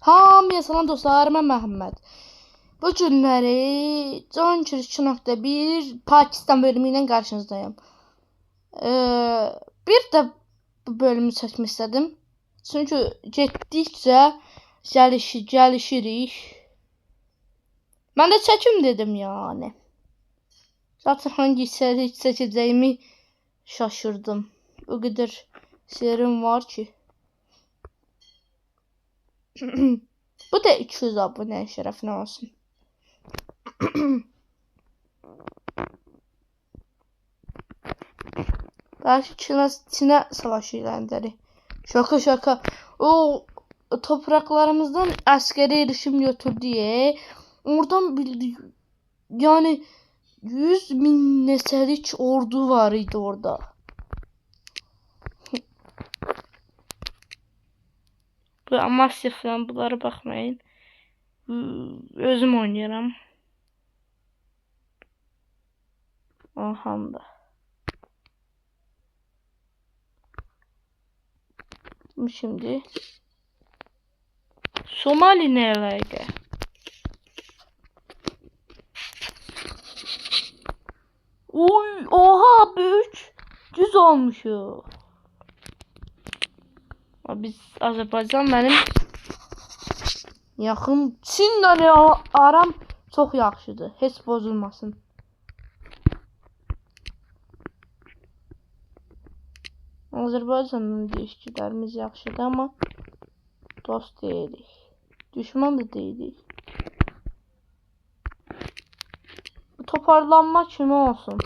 Hamıya salam dostlar, mən Məhəmməd. Bu günləri Cankir 2.1 Pakistan bölümü ilə qarşınızdayım. Bir də bu bölümü çəkmək istədim. Çünki getdikcə gəlişirik. Mən də çəkim dedim yani. Zaten hangi içerik çəkəcəyimi şaşırdım. O qədər serim var ki. Bu da 200 abone şərəfinə olsun. Belki Çin'e savaşı ilerleri. Şaka. O topraklarımızdan askeri erişim götürdü diye. Oradan bildi. Yani 100.000 neselik ordu var idi orada. Bu Amasya falan bunlara bakmayın. Özüm oynayıram. Ahanda. Şimdi Somali ne alaka? Oy, oha büyük düz olmuş o. Biz Azərbaycan benim yaxın Çinlə aram çox yaxşıdır. Heç bozulmasın. Azərbaycanın ilişkilərimiz yaxşıdır, amma dost deyilik. Düşman da deyilik. Bu toparlanma kimi olsun.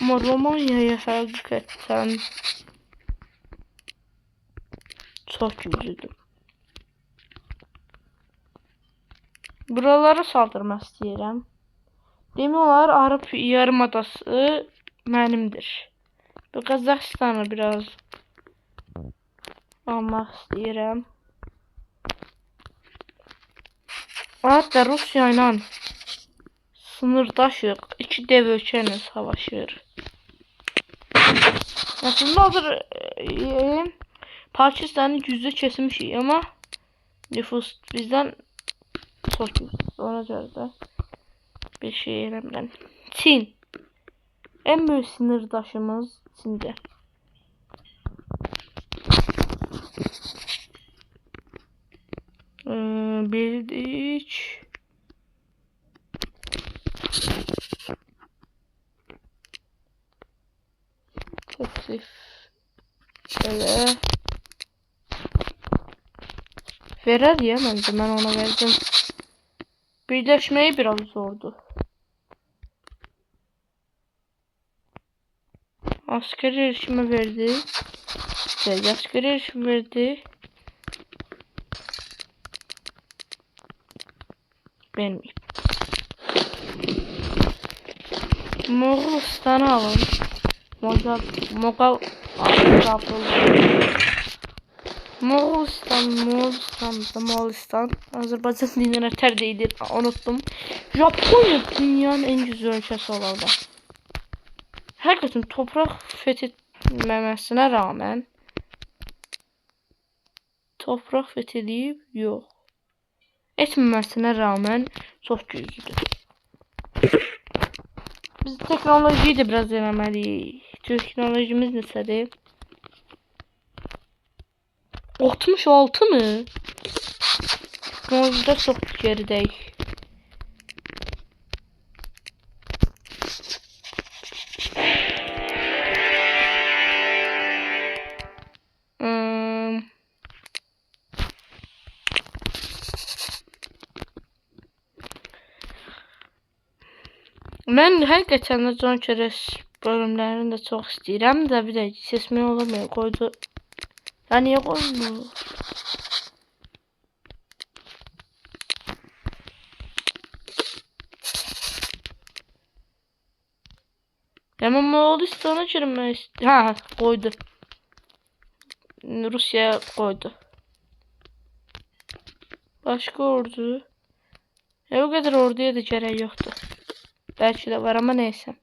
Amma Romanya'ya həqiqətən çox güclüdür. Buralara saldırmaq istəyirəm. Demək olar Arap yarımadası mənimdir. Bu Qazaxıstanı biraz almaq istəyirəm. Hatta Rusya ilə sınırdaşıq. İki dev ölkə ilə savaşır. Aslında Pakistan'ı yüzde kesmişik ama nüfus bizden çok yüksek. Ona göre de bir şey eləmirəm. Çin. En büyük sınırdaşımız Çin'de. Bildik. Teklif. Şöyle. Verer ya bence, ben ona verdim. Birleşmeyi biraz zordu. Askeri erişimi verdi. Askeri erişim verdi. Benim. Moğolistan'ı alın. Moğolistan. Azerbaycan dünyanın ter değildir. Unuttum. Japonya dünyanın en güzel ülkesi olardı. Herkesin toprak fethetmemesine rağmen toprak fethedip yok. Etmemesine rağmen çok güçlüdür. Biz teknolojiyi de biraz denemeliyiz. Teknolojimiz neçədir? 66 mı? Teknolojide çok gerideyik. Mən həqiqətən də Cankir bölümlərini də çox istəyirəm də, bir də sesmi olmuyor, qoydu. Ya niyə qoymuyor? Ya mən Moğolistan'a girmək istəyirəm. Ha, qoydu. Rusya qoydu. Başqa ordu. O qədər orduya da gərək yoxdur. Belki de var ama neyse.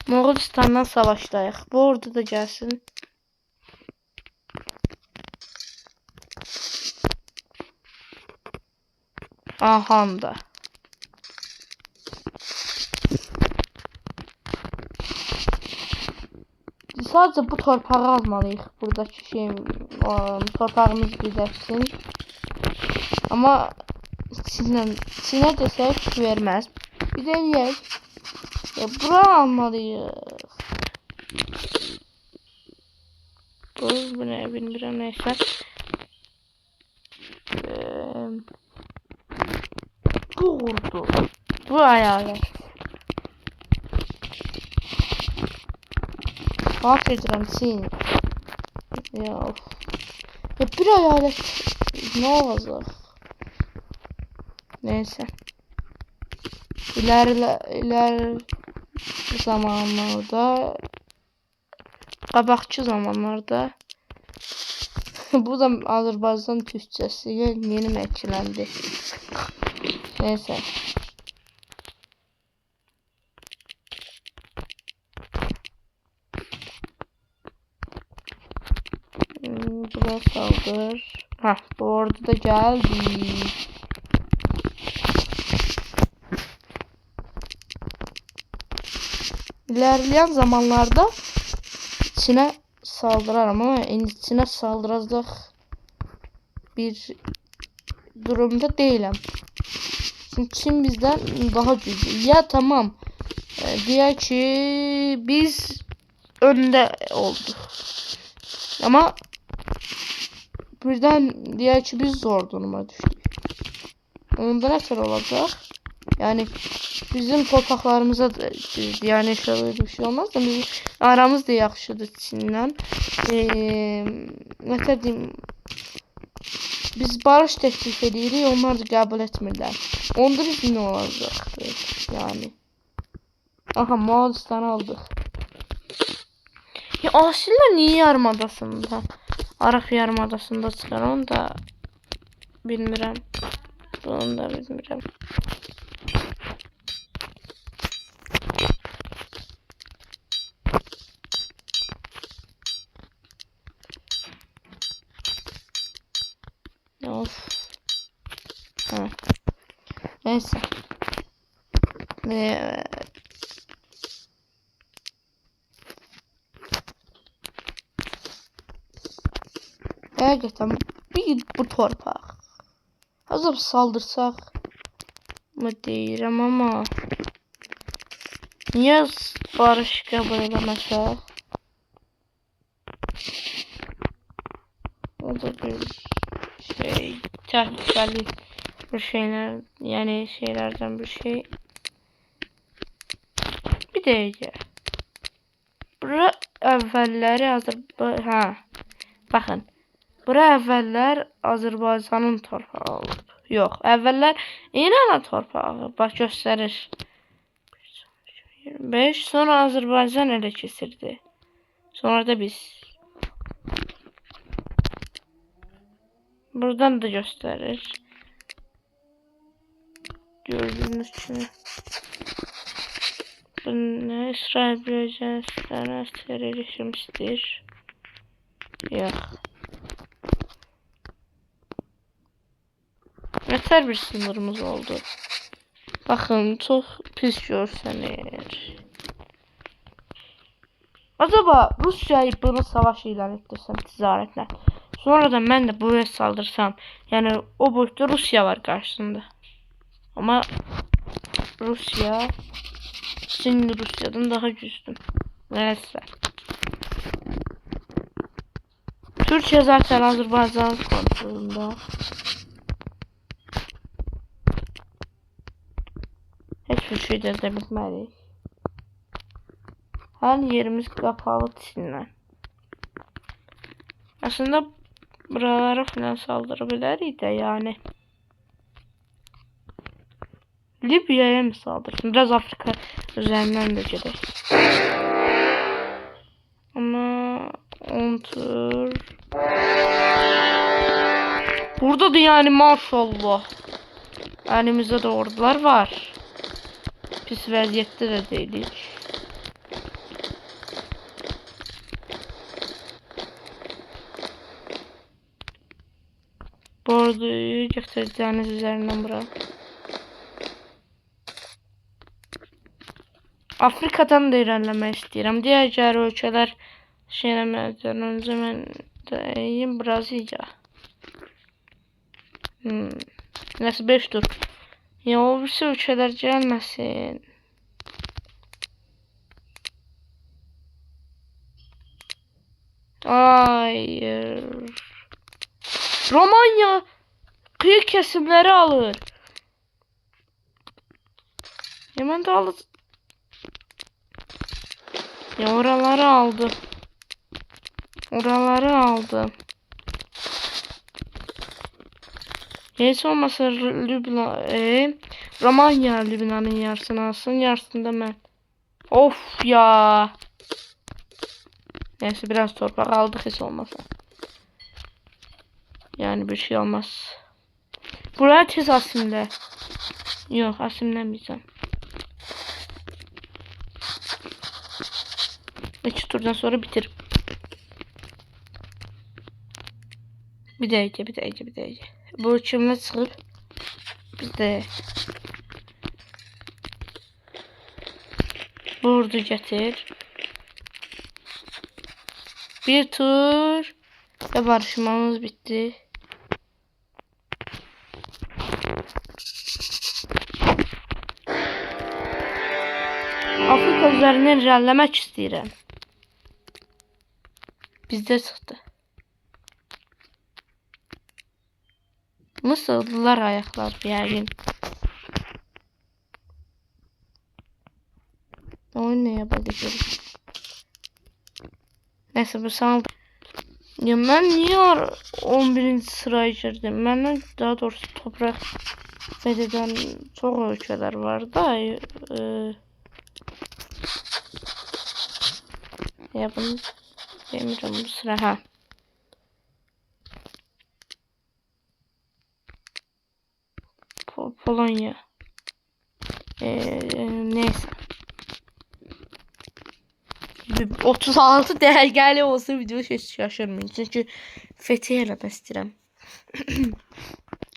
Moğolistan'dan savaşdayıq. Bu ordu da gəlsin. Ahanda. Sadece bu torpağı almalıyıq. Buradaki şey torpağımız güzelsin. Ama Çin'e desək verməz. Bir də eləyək. Bura almalıyıq. Bu ne bilmirəm neyse. Bu ordu. Bu ayalet. Fark edirəm Çin. Ya bir ayalet ne olacaq? Neyse. İler zamanlarda, qabaqçı zamanlarda bu da Azərbaycan türkçəsi yeni məkləndi. Neyse. Buraya saldır. Ha, bu orada da geldi. İlerleyen zamanlarda Çin'e saldırarım ama Çin'e saldıracak bir durumda değilim. Çünkü Çin bizden daha güçlü. Ya tamam. Diğer ki biz önde olduk. Ama birden diğer ki biz zor duruma düştük. Onda ne kadar olacak? Yani bizim torpaqlarımıza yani şöyle bir şey olmaz da bizim aramız da yaxşıdır Çin'lə. Ne diyeyim? Biz barış teklif edirik, onlar da qəbul etmirlər. Onda biz ne olacaq? Yani. Aha, Moğolistan'ı aldık. Ya Asiller niye yarımadasında? Araf yarımadasında çıxar, onu da bilmirəm. Onu da bilmirəm. Of. Ha. Neyse. Gerçekten bu torpaq. Hazır saldırsaq mı deyirəm ama niyə barış qəbul eləməsək? O da bir şey tehlikeli bir şeyler, yani şeylerden bir şey. Bir dəqiqə. Bura əvvəlləri baxın. Bura əvvəllər Azərbaycanın torpağı olub. Yox, əvvəllər İranın torpağı. Bax göstərir. 5 sonra Azərbaycan ele keçirdi. Sonra da biz. Buradan da göstərir. Gördüğünüz kimi. Bunu İsrail bölgəsinə erişmişdir. Yox. Yeter bir sınırımız oldu. Bakın çok pis görsənir. Acaba Rusya'yı bunu savaş ilan ettirsem ticaretle. Sonra da ben de buraya saldırsam. Yani o boyutta Rusya var karşısında. Ama Rusya şimdi Rusya'dan daha güçlü. Neyse. Türkiye zaten Azerbaycan kontrolünde. Hiçbir şey de bilməliyik. Her yerimiz kapalı Çin'le. Aslında buralara falan saldırabiliriz de yani. Libya'ya mı saldırsın? Biraz Afrika üzerinden de gidelim. Ama ontur. Burada da yani maşallah. Elimizde de ordular var. Pis vəziyyətdə də deyilik. Bu orduyu götür deniz üzerinden bura. Afrikadan da ilerlemek istiyorum. Diğer ölkələr şey eləməkdən öncə mən deyim Braziliya. Nəsə 5 tur. Ya o birisi ölkələr gəlməsin. Hayır. Romanya kıyı kesimleri alır. Hemen de alır. Ya oraları aldı. Oraları aldı. Hiç olmasa Romanya Lübnan'ın yarısını alsın. Yarısında ben. Of ya. Neyse biraz toprak aldık hiç olmasa. Yani bir şey olmaz. Buraya tez asimle. Yok asimlemeyeceğim. 2 turdan sonra bitir. Bir dakika. Bu kimle çıkıp biz de burada getir. Bir tur ve barışmamız bitti. Afrika üzerinden ilerlemek istedim. Bizde çıktı. Mısırlılar ayaklar yani. Oyun ne yapabilirim? Neyse bu sandı. Ya ben niye 11. sıraya girdim? Benden daha doğrusu toprak fetheden çok ölkələr var da. Ya bunu demirəm bu sıra ha. Polonya. Neyse. 36 dəqiqəli olsa video heç şaşırmayın. Çünki fetih eləmək istəyirəm.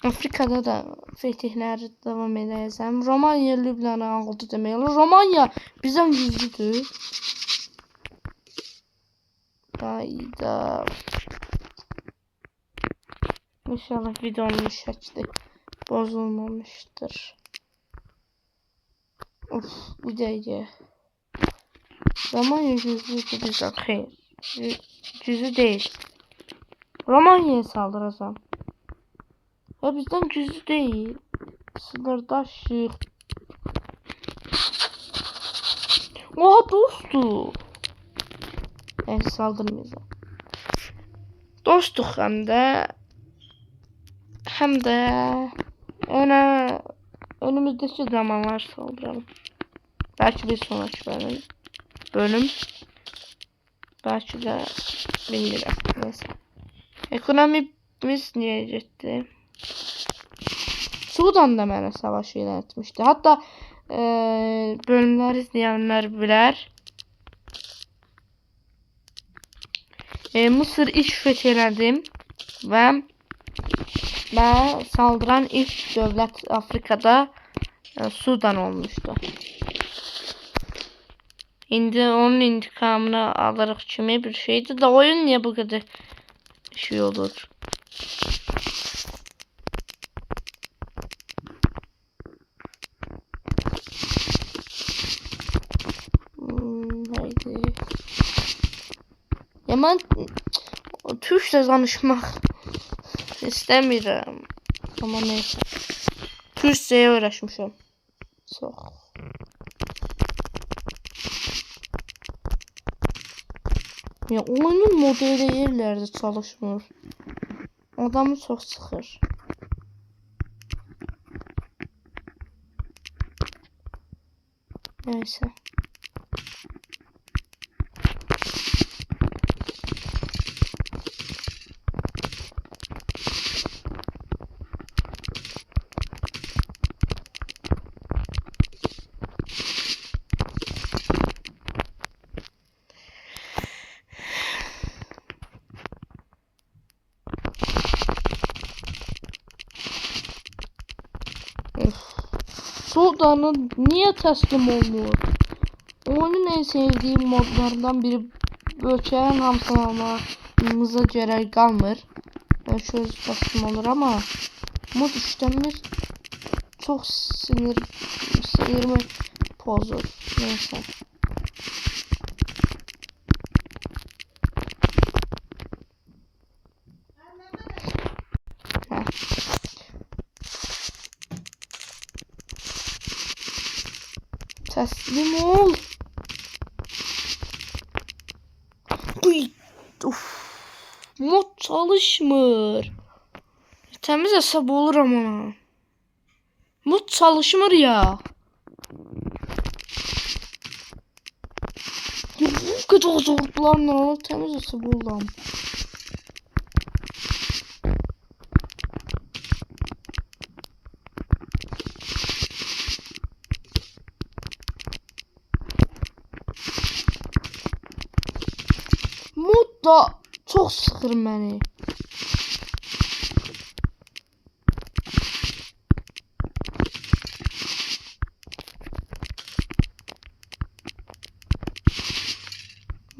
Afrikada da fetihləri davam edəcəm. Romanya Lübnanı aldı demək olur. Romanya bizdən güclüdür. Hayda. İnşallah videonun şəkli bozulmamışdır. Of, bir dəqiqə. Romanya güclüdür bizdən. Xeyr. Güclü deyil. Romanya'ya saldıracağım. Ya bizden güçlü değil. Sınırdaşık. Oha dostu. Neyse saldırmayacağım. Dostuk hem de. Önümüzdeki zamanlar saldıralım. Belki bir sonraki bölüm. Belki de bilmiyorum. Neyse. Ekonomimiz niye gitti? Sudan da mənə savaş yönətmişdi. Hatta bölümləri izləyənlər bilər. Mısır ilk feth elədim və saldıran ilk dövlət Afrikada Sudan olmuşdu. İndi onun intikamını alırıq kimi bir şeydi da oyun niye bu kadar şey olur? Haydi. Ya ben Türkçe danışmak istemiyorum. Ama neyse. Türkçe'ye uğraşmışım. Çok. Ya oyunun modeli yerlerde çalışmır. Adamı çok sıkır. Neyse. Sodanın niye teslim olmuyor? Oyunun en sevdiğim modlardan biri. Ölçəyin hamısını almamıza gerek kalmır. Şöyle teslim olur ama mod işlemir çok sinirimi pozur. Neyse. Teslim ol. Uf. Mod çalışmır. Temiz hesap olur ama. Mod çalışmır ya. Bu kadar zorlanma. Temiz hesap oldum. Mod da çok sıkır beni.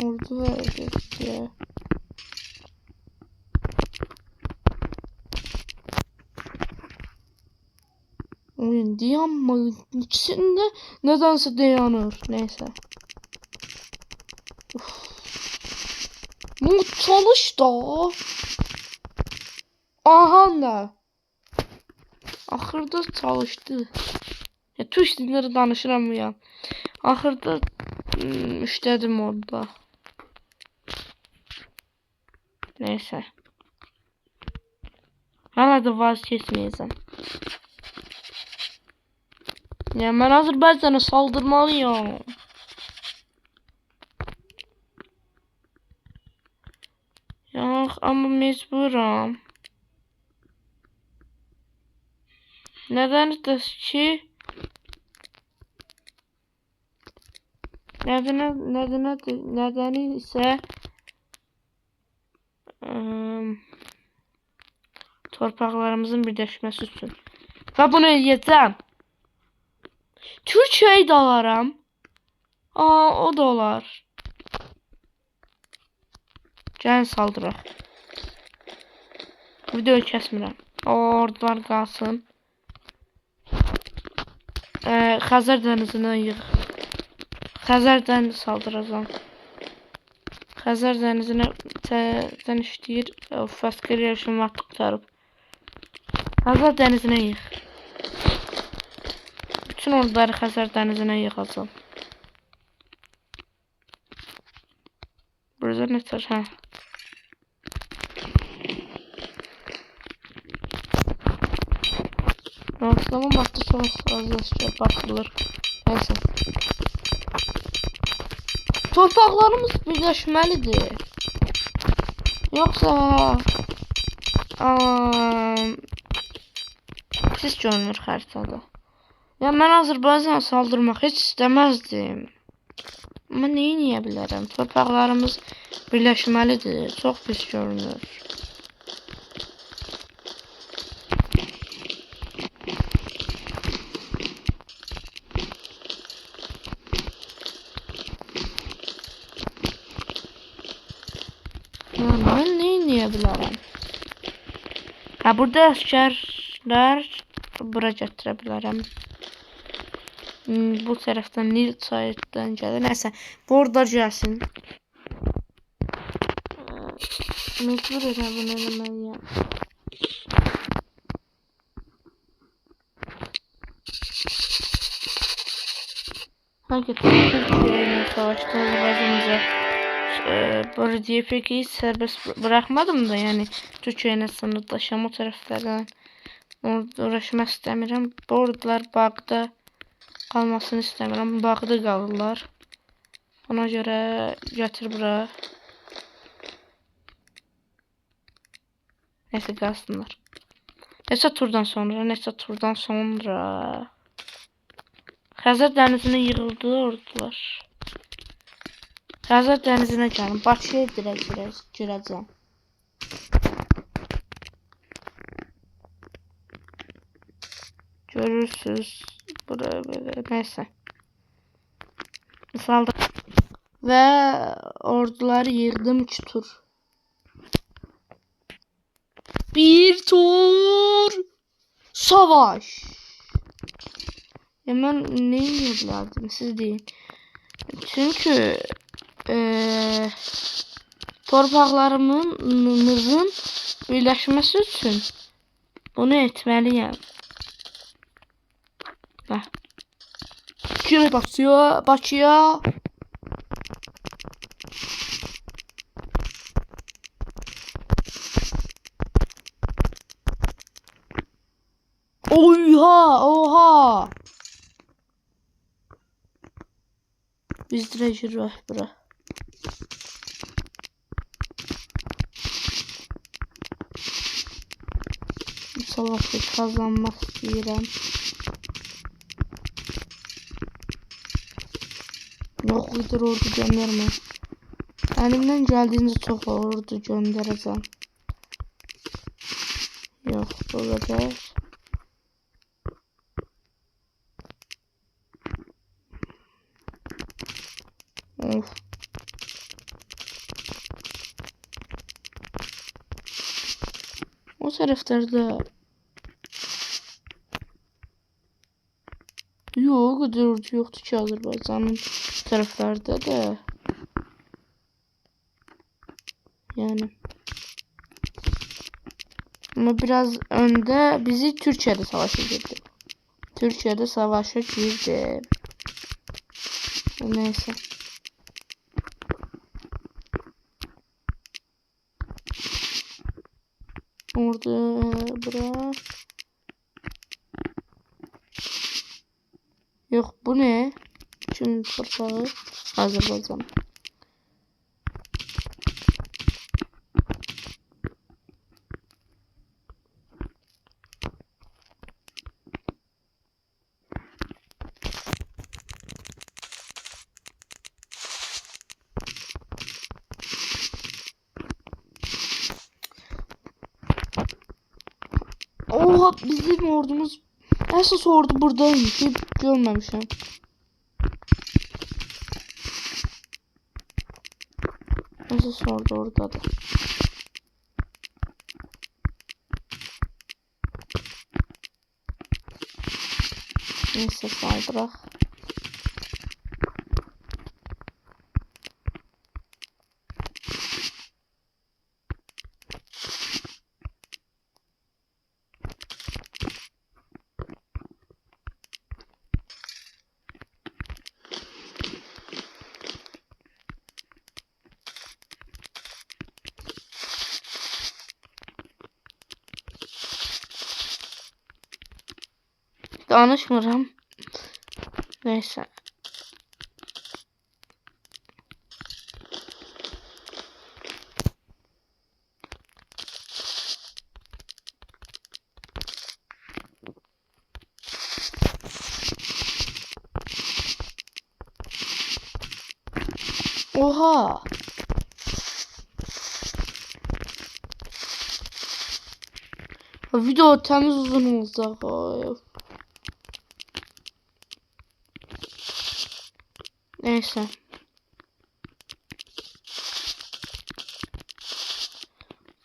Orada verecek ya. Oyun dayanma. İkisinde nedense dayanır. Neyse. Mod çalış da. Aha da. Axırda çalışdı. Ya tuş dilleri danışıram ya. Axırda işlədim orada. Neyse. Hala da vazgeçmeyeceğim. Ya ben Azerbaycan'a saldırmalıyım. Yok ama mecburam. Nedeni de ki nedeni ise torpaqlarımızın birləşməsi üçün. Və bunu edəcəm. Türkiye'yi de alaram. O da olar. Gəlin saldıraq. Videoyu kəsmirəm. Ordular qalsın. Xəzər dənizine yığ. Xəzər dənizi saldıracağım. Xəzər dənizine təzədən işləyir. Fəskər yarışım vaxt qutarıb. Xəzər dənizine yığ. Bütün orduları Xəzər dənizine yığacağım. Burada ne var? Ha. Aslında vakti çok fazla bakılır. Neyse. Torpaqlarımız birləşməlidir. Yoksa pis görünür xəritədə. Ya mən Azərbaycana saldırmaq heç istəməzdim. Ama neyi niyə bilərəm? Torpaqlarımız birləşməlidir. Çox pis görünür. Ben neyi niyə bilərəm? Ha, burada əsgərlər bura gətirə bilərəm. Bu tərəfdən Nil çayından gəlir. Nəysə, bu orada gəlsin. Mecbur edəm bunu eləməliyəm. Hakikaten Türkiye'yle savaşta Azerbaycan'ımıza Bölgeyi pek iyi serbest bırakmadım da yani Türkiye'yle sınırdaşam o taraflardan uğraşmak istemiyorum. Bu ordular bağda kalmasını istemiyorum. Bağda kalırlar. Ona göre götür bura. Neyse kalsınlar. Neyse turdan sonra. Xəzər dənizine yığıldı ordular. Xəzər dənizinə gəlin. Bakıya girəcəm. Görürsünüz. Buraya böyle neyse. Misalda ve orduları yığdım 3 tur. Bir tur savaş. Hemen ne yiyebilirdim siz deyin. Çünkü torpaqlarımızın birləşməsi üçün bunu etməliyəm. Heh. Şuraya Bakıya. Oha. Biz dirəcir var bura. Savaşı kazanmaq istəyirəm. Yox, bir ordu göndərmə. Əlimdən gəldiyincə çox ordu göndərəcəm. Yox, bu qədər. Of. O tərəflərdə yox, o qədər ordu yoxdur ki, Azərbaycanın tərəflərdə də. Yəni. Ama biraz önde bizi Türkiye'de savaşa girdi. Türkiye'de savaşa girdi. Neyse. Orada bura. Yok bu ne? Çünkü torpağı Azerbaycan. Oha bizim ordumuz esas ordu buradaymış. Hiç görmemişim. Esas ordu oradadır. Neyse saldıraq. Danışmıram. Neyse. Oha. Video temiz uzun olacak. Neyse.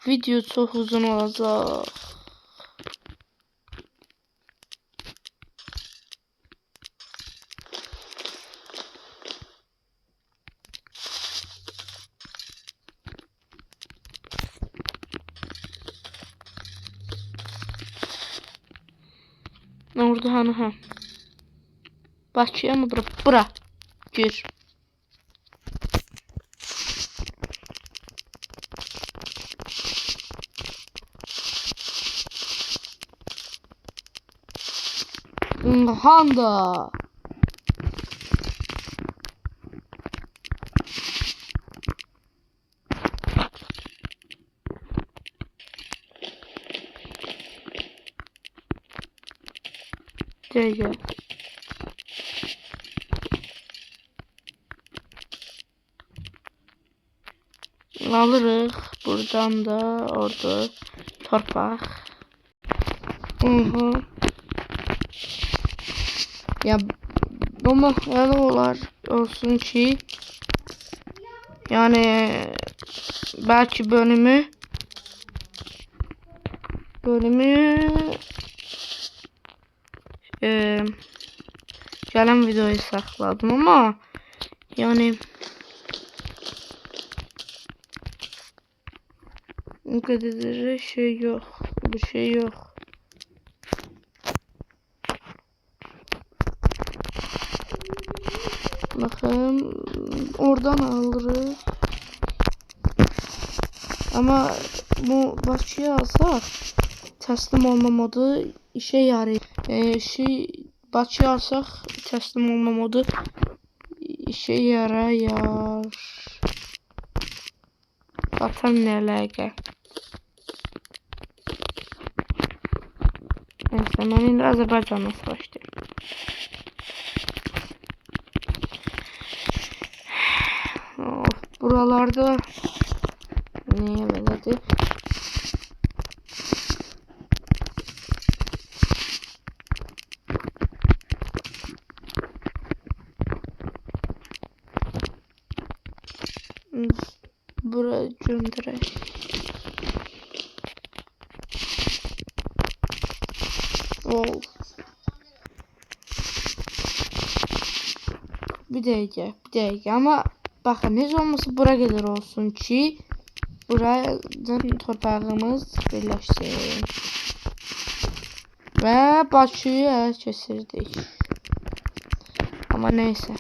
Video çok uzun olacak. Orada hani ha. Bakıya mı bura? Bura. Gir. Handa. Gel. Alırıq. Buradan da orada torpaq. Ya ama elə olar olsun ki yani belki bölümü gelen videoyu sakladım ama yani o kadar şey yok. Bir şey yok. Bakın oradan alırız. Ama bu başlığı alsak teslim olma modu işe yarıyor. Başlığı alsak teslim olma modu işe yarayar. Zaten ne alaka? Neyse ben indi Azerbaycan'dan başlayayım. Of, buralarda niye böyledir? Buraya gönderək. Oh. Bir dakika ama bakın ne olması bura gelir olsun ki buradan torpağımız birleşsin. Ve Bakıya kesirdik. Ama neyse.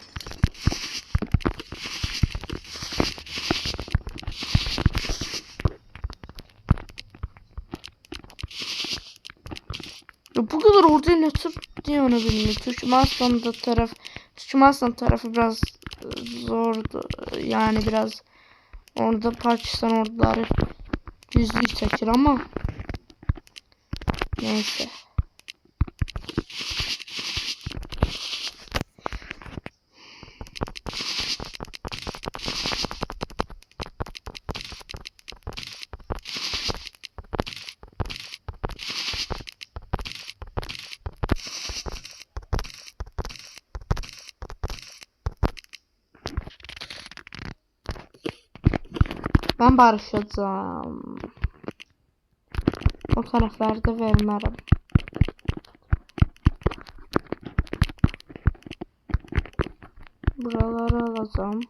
Bu kadar orada ne diye onu bilmiyorum. Türkmenistan tarafı biraz zordu. Yani biraz orada Pakistan orduları yüzlük çekir ama neyse. Ben barışacağım. O taraflarda vermərəm. Buraları alacağım.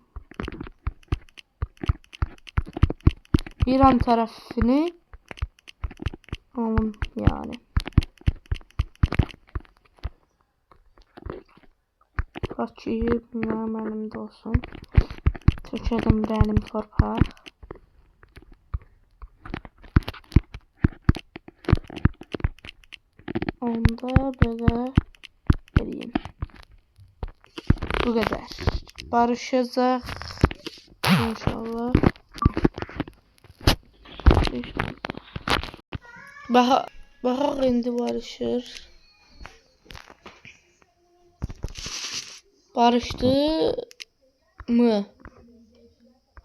İran tarafını alın yani. Bakıyı benim elimde olsun. Türkiye'den benim torpaq. Onda böyle vereyim. Bu kadar. Barışacak. İnşallah. Baxaq indi barışır. Barıştı mı?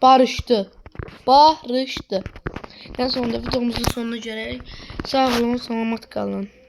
Barıştı. Yani sonunda videomuzun sonuna görək. Sağ olun, salamat qalın.